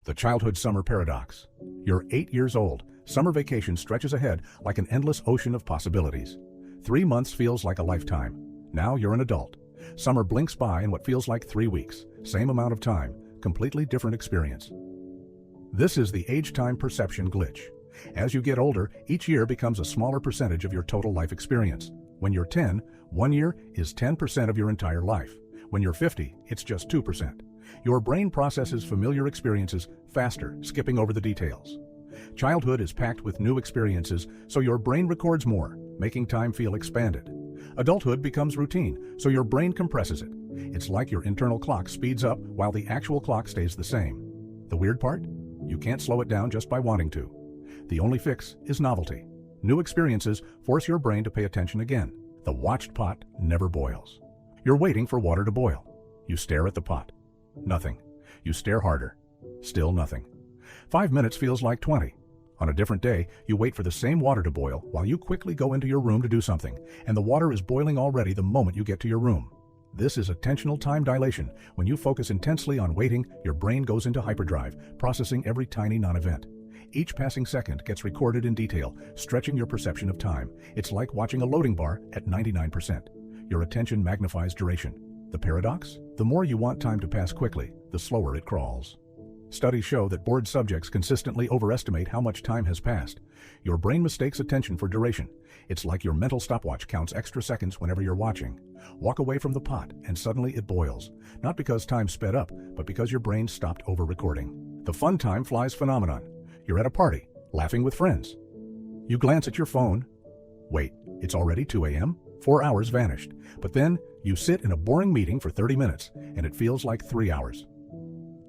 The childhood summer paradox. You're 8 years old. Summer vacation stretches ahead like an endless ocean of possibilities. 3 months feels like a lifetime. Now you're an adult. Summer blinks by in what feels like 3 weeks. Same amount of time, completely different experience. This is the age-time perception glitch. As you get older, each year becomes a smaller percentage of your total life experience. When you're 10, 1 year is 10% of your entire life. When you're 50, it's just 2%. Your brain processes familiar experiences faster, skipping over the details. Childhood is packed with new experiences, so your brain records more, making time feel expanded. Adulthood becomes routine, so your brain compresses it. It's like your internal clock speeds up while the actual clock stays the same. The weird part? You can't slow it down just by wanting to. The only fix is novelty. New experiences force your brain to pay attention again. The watched pot never boils. You're waiting for water to boil. You stare at the pot. Nothing. You stare harder. Still nothing. 5 minutes feels like 20. On a different day, you wait for the same water to boil while you quickly go into your room to do something, and the water is boiling already the moment you get to your room. This is attentional time dilation. When you focus intensely on waiting, your brain goes into hyperdrive, processing every tiny non-event. Each passing second gets recorded in detail, stretching your perception of time. It's like watching a loading bar at 99%. Your attention magnifies duration. The paradox? The more you want time to pass quickly, the slower it crawls. Studies show that bored subjects consistently overestimate how much time has passed. Your brain mistakes attention for duration. It's like your mental stopwatch counts extra seconds whenever you're watching. Walk away from the pot, and suddenly it boils. Not because time sped up, but because your brain stopped over-recording. The fun time flies phenomenon. You're at a party, laughing with friends. You glance at your phone. Wait, it's already 2 a.m.? 4 hours vanished. But then, you sit in a boring meeting for 30 minutes, and it feels like 3 hours.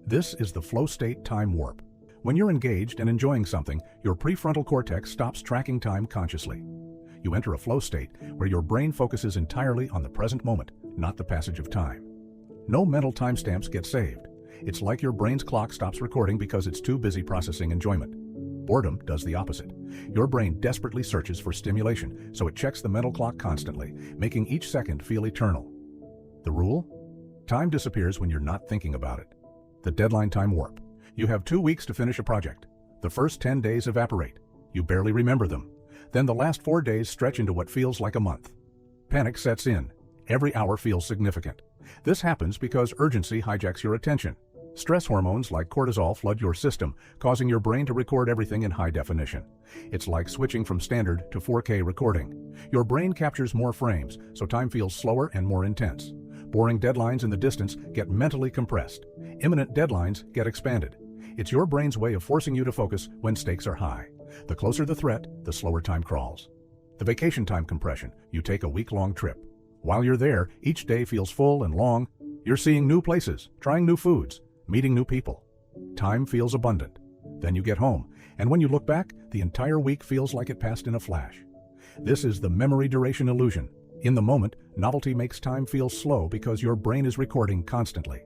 This is the flow state time warp. When you're engaged and enjoying something, your prefrontal cortex stops tracking time consciously. You enter a flow state where your brain focuses entirely on the present moment, not the passage of time. No mental timestamps get saved. It's like your brain's clock stops recording because it's too busy processing enjoyment. Boredom does the opposite. Your brain desperately searches for stimulation, so it checks the mental clock constantly, making each second feel eternal. The rule? Time disappears when you're not thinking about it. The deadline time warp. You have 2 weeks to finish a project. The first 10 days evaporate. You barely remember them. Then the last 4 days stretch into what feels like a month. Panic sets in. Every hour feels significant. This happens because urgency hijacks your attention. Stress hormones like cortisol flood your system, causing your brain to record everything in high definition. It's like switching from standard to 4K recording. Your brain captures more frames, so time feels slower and more intense. Boring deadlines in the distance get mentally compressed. Imminent deadlines get expanded. It's your brain's way of forcing you to focus when stakes are high. The closer the threat, the slower time crawls. The vacation time compression. You take a week-long trip. While you're there, each day feels full and long. You're seeing new places, trying new foods, meeting new people. Time feels abundant. Then you get home, and when you look back, the entire week feels like it passed in a flash. This is the memory duration illusion. In the moment, novelty makes time feel slow because your brain is recording constantly.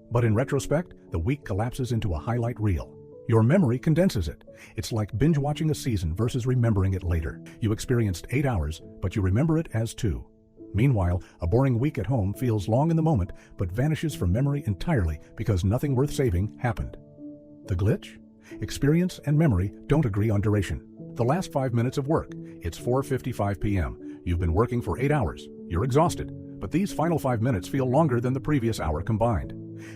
But in retrospect, the week collapses into a highlight reel. Your memory condenses it. It's like binge-watching a season versus remembering it later. You experienced 8 hours, but you remember it as 2. Meanwhile, a boring week at home feels long in the moment, but vanishes from memory entirely because nothing worth saving happened. The glitch? Experience and memory don't agree on duration. The last 5 minutes of work. It's 4:55 p.m. You've been working for 8 hours. You're exhausted, but these final 5 minutes feel longer than the previous hour combined.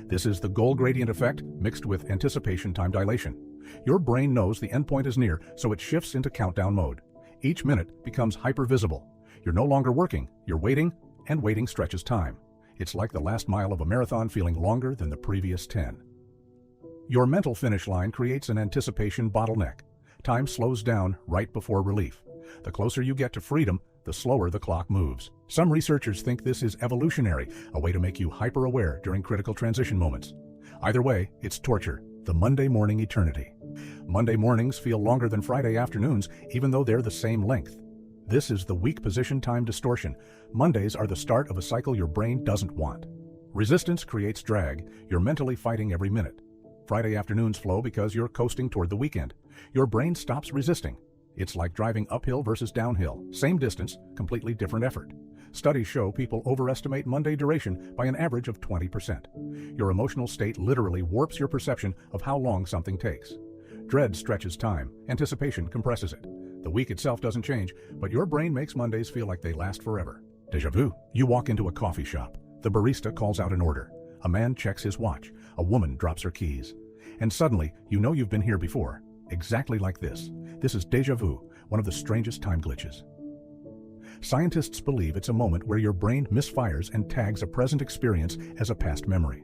This is the goal gradient effect mixed with anticipation time dilation. Your brain knows the endpoint is near, so it shifts into countdown mode. Each minute becomes hyper-visible. You're no longer working, you're waiting, and waiting stretches time. It's like the last mile of a marathon feeling longer than the previous 10. Your mental finish line creates an anticipation bottleneck. Time slows down right before relief. The closer you get to freedom, the slower the clock moves. Some researchers think this is evolutionary, a way to make you hyper-aware during critical transition moments. Either way, it's torture, the Monday morning eternity. Monday mornings feel longer than Friday afternoons, even though they're the same length. This is the weak position time distortion. Mondays are the start of a cycle your brain doesn't want. Resistance creates drag. You're mentally fighting every minute. Friday afternoons flow because you're coasting toward the weekend. Your brain stops resisting. It's like driving uphill versus downhill. Same distance, completely different effort. Studies show people overestimate Monday duration by an average of 20%. Your emotional state literally warps your perception of how long something takes. Dread stretches time, anticipation compresses it. The week itself doesn't change, but your brain makes Mondays feel like they last forever. Déjà vu. You walk into a coffee shop. The barista calls out an order. A man checks his watch. A woman drops her keys. And suddenly, you know you've been here before. Exactly like this. This is déjà vu, one of the strangest time glitches. Scientists believe it's a moment where your brain misfires and tags a present experience as a past memory.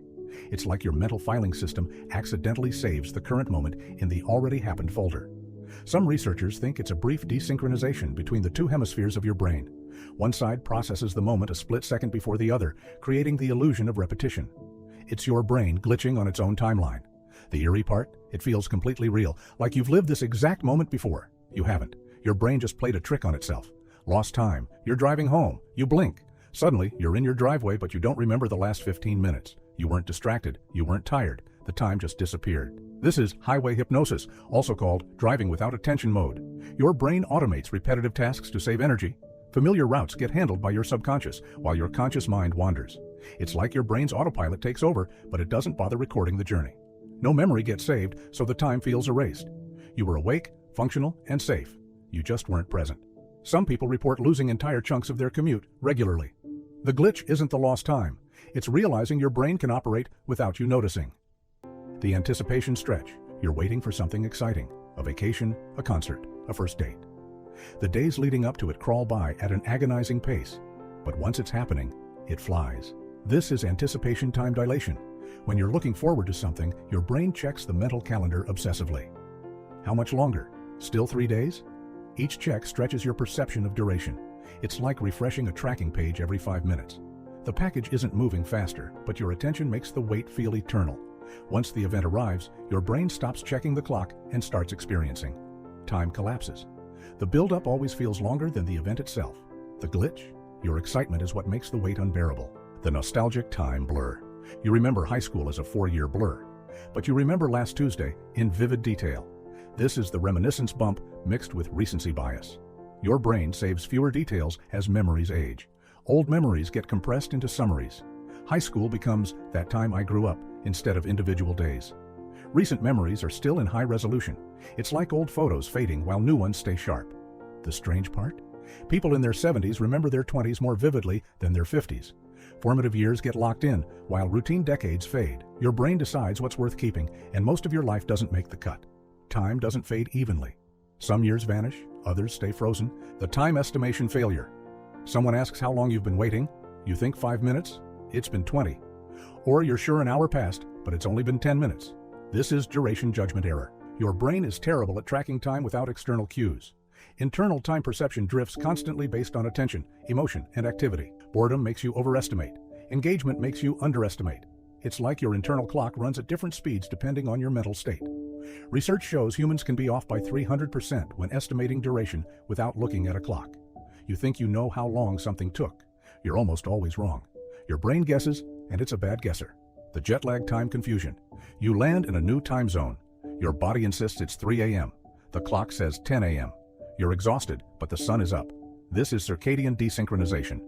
It's like your mental filing system accidentally saves the current moment in the already happened folder. Some researchers think it's a brief desynchronization between the two hemispheres of your brain. One side processes the moment a split second before the other, creating the illusion of repetition. It's your brain glitching on its own timeline. The eerie part? It feels completely real, like you've lived this exact moment before. You haven't. Your brain just played a trick on itself. Lost time. You're driving home. You blink. Suddenly, you're in your driveway, but you don't remember the last 15 minutes. You weren't distracted. You weren't tired. The time just disappeared. This is highway hypnosis, also called driving without attention mode. Your brain automates repetitive tasks to save energy. Familiar routes get handled by your subconscious, while your conscious mind wanders. It's like your brain's autopilot takes over, but it doesn't bother recording the journey. No memory gets saved, so the time feels erased. You were awake, functional, and safe. You just weren't present. Some people report losing entire chunks of their commute regularly. The glitch isn't the lost time. It's realizing your brain can operate without you noticing. The anticipation stretch. You're waiting for something exciting. A vacation, a concert, a first date. The days leading up to it crawl by at an agonizing pace. But once it's happening, it flies. This is anticipation time dilation. When you're looking forward to something, your brain checks the mental calendar obsessively. How much longer? Still 3 days? Each check stretches your perception of duration. It's like refreshing a tracking page every 5 minutes. The package isn't moving faster, but your attention makes the wait feel eternal. Once the event arrives, your brain stops checking the clock and starts experiencing. Time collapses. The build-up always feels longer than the event itself. The glitch? Your excitement is what makes the wait unbearable. The nostalgic time blur. You remember high school as a 4-year blur, but you remember last Tuesday in vivid detail. This is the reminiscence bump mixed with recency bias. Your brain saves fewer details as memories age. Old memories get compressed into summaries. High school becomes that time I grew up instead of individual days. Recent memories are still in high resolution. It's like old photos fading while new ones stay sharp. The strange part? People in their 70s remember their 20s more vividly than their 50s. Formative years get locked in, while routine decades fade. Your brain decides what's worth keeping, and most of your life doesn't make the cut. Time doesn't fade evenly. Some years vanish, others stay frozen. The time estimation failure. Someone asks how long you've been waiting. You think 5 minutes? It's been 20. Or you're sure an hour passed, but it's only been 10 minutes. This is duration judgment error. Your brain is terrible at tracking time without external cues. Internal time perception drifts constantly based on attention, emotion, and activity. Boredom makes you overestimate. Engagement makes you underestimate. It's like your internal clock runs at different speeds depending on your mental state. Research shows humans can be off by 300% when estimating duration without looking at a clock. You think you know how long something took. You're almost always wrong. Your brain guesses, and it's a bad guesser. The jet lag time confusion. You land in a new time zone. Your body insists it's 3 a.m. The clock says 10 a.m. You're exhausted, but the sun is up. This is circadian desynchronization.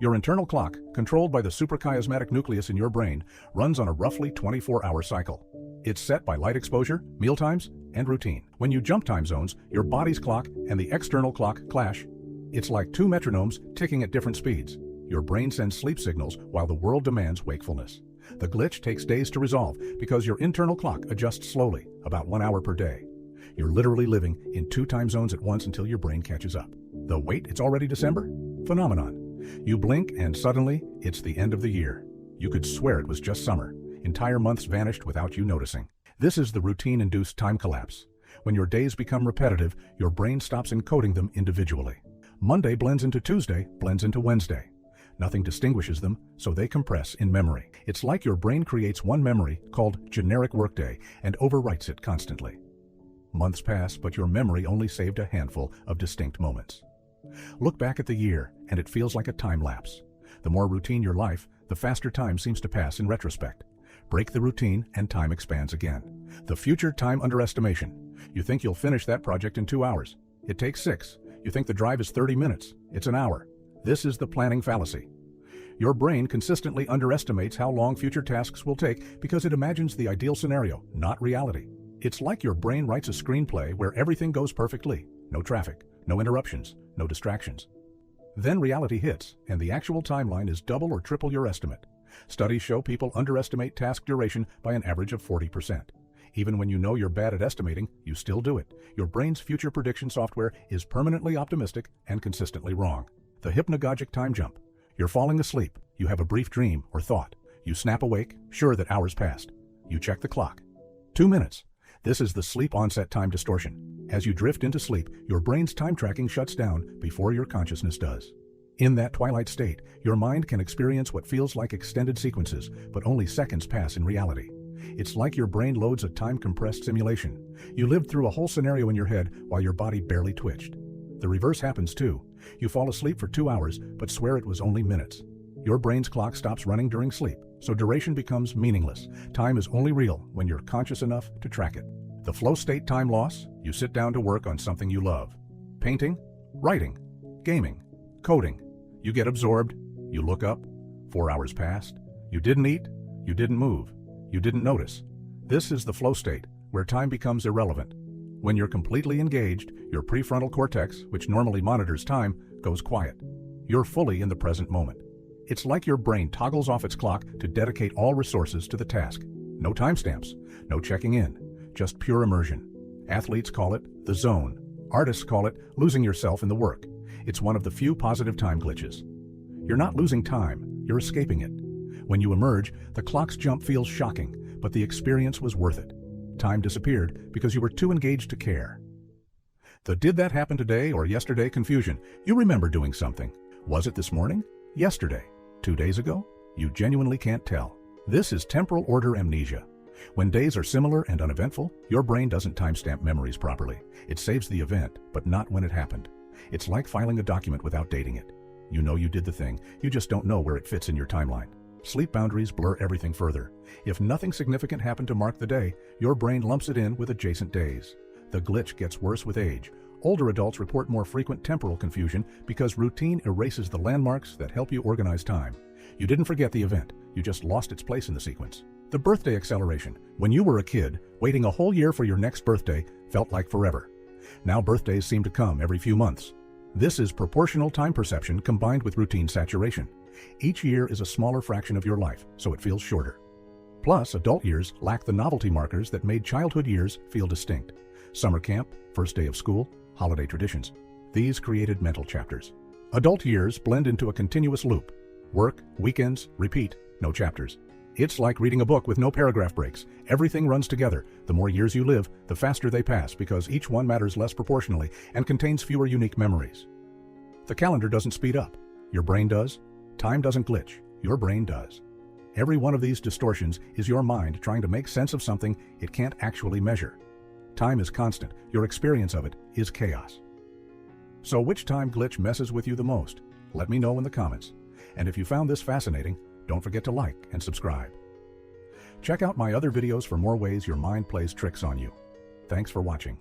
Your internal clock, controlled by the suprachiasmatic nucleus in your brain, runs on a roughly 24-hour cycle. It's set by light exposure, mealtimes, and routine. When you jump time zones, your body's clock and the external clock clash. It's like two metronomes ticking at different speeds. Your brain sends sleep signals while the world demands wakefulness. The glitch takes days to resolve because your internal clock adjusts slowly, about 1 hour per day. You're literally living in 2 time zones at once until your brain catches up. The wait, it's already December? Phenomenon. You blink and suddenly, it's the end of the year. You could swear it was just summer. Entire months vanished without you noticing. This is the routine-induced time collapse. When your days become repetitive, your brain stops encoding them individually. Monday blends into Tuesday, blends into Wednesday. Nothing distinguishes them, so they compress in memory. It's like your brain creates one memory called generic workday and overwrites it constantly. Months pass, but your memory only saved a handful of distinct moments. Look back at the year, and it feels like a time lapse. The more routine your life, the faster time seems to pass in retrospect. Break the routine, and time expands again. The future time underestimation. You think you'll finish that project in 2 hours. It takes 6. You think the drive is 30 minutes. It's an hour. This is the planning fallacy. Your brain consistently underestimates how long future tasks will take because it imagines the ideal scenario, not reality. It's like your brain writes a screenplay where everything goes perfectly. No traffic, no interruptions, no distractions. Then reality hits, and the actual timeline is double or triple your estimate. Studies show people underestimate task duration by an average of 40%. Even when you know you're bad at estimating, you still do it. Your brain's future prediction software is permanently optimistic and consistently wrong. The hypnagogic time jump. You're falling asleep. You have a brief dream or thought. You snap awake, sure that hours passed. You check the clock. 2 minutes. This is the sleep onset time distortion. As you drift into sleep, your brain's time tracking shuts down before your consciousness does. In that twilight state, your mind can experience what feels like extended sequences, but only seconds pass in reality. It's like your brain loads a time-compressed simulation. You lived through a whole scenario in your head while your body barely twitched. The reverse happens too. You fall asleep for 2 hours, but swear it was only minutes. Your brain's clock stops running during sleep, so duration becomes meaningless. Time is only real when you're conscious enough to track it. The flow state time loss, you sit down to work on something you love. Painting, writing, gaming, coding. You get absorbed, you look up, 4 hours passed. You didn't eat, you didn't move, you didn't notice. This is the flow state, where time becomes irrelevant. When you're completely engaged, your prefrontal cortex, which normally monitors time, goes quiet. You're fully in the present moment. It's like your brain toggles off its clock to dedicate all resources to the task. No timestamps, no checking in, just pure immersion. Athletes call it the zone. Artists call it losing yourself in the work. It's one of the few positive time glitches. You're not losing time, you're escaping it. When you emerge, the clock's jump feels shocking, but the experience was worth it. Time disappeared because you were too engaged to care. The "did that happen today or yesterday" confusion. You remember doing something. Was it this morning? Yesterday? 2 days ago? You genuinely can't tell. This is temporal order amnesia. When days are similar and uneventful, your brain doesn't timestamp memories properly. It saves the event, but not when it happened. It's like filing a document without dating it. You know you did the thing, you just don't know where it fits in your timeline. Sleep boundaries blur everything further. If nothing significant happened to mark the day, your brain lumps it in with adjacent days. The glitch gets worse with age. Older adults report more frequent temporal confusion because routine erases the landmarks that help you organize time. You didn't forget the event, you just lost its place in the sequence. The birthday acceleration. When you were a kid, waiting a whole year for your next birthday felt like forever. Now birthdays seem to come every few months. This is proportional time perception combined with routine saturation. Each year is a smaller fraction of your life, so it feels shorter. Plus, adult years lack the novelty markers that made childhood years feel distinct. Summer camp, first day of school, holiday traditions. These created mental chapters. Adult years blend into a continuous loop. Work, weekends, repeat, no chapters. It's like reading a book with no paragraph breaks. Everything runs together. The more years you live, the faster they pass because each one matters less proportionally and contains fewer unique memories. The calendar doesn't speed up. Your brain does. Time doesn't glitch. Your brain does. Every one of these distortions is your mind trying to make sense of something it can't actually measure. Time is constant. Your experience of it is chaos. So which time glitch messes with you the most? Let me know in the comments. And if you found this fascinating, don't forget to like and subscribe. Check out my other videos for more ways your mind plays tricks on you. Thanks for watching.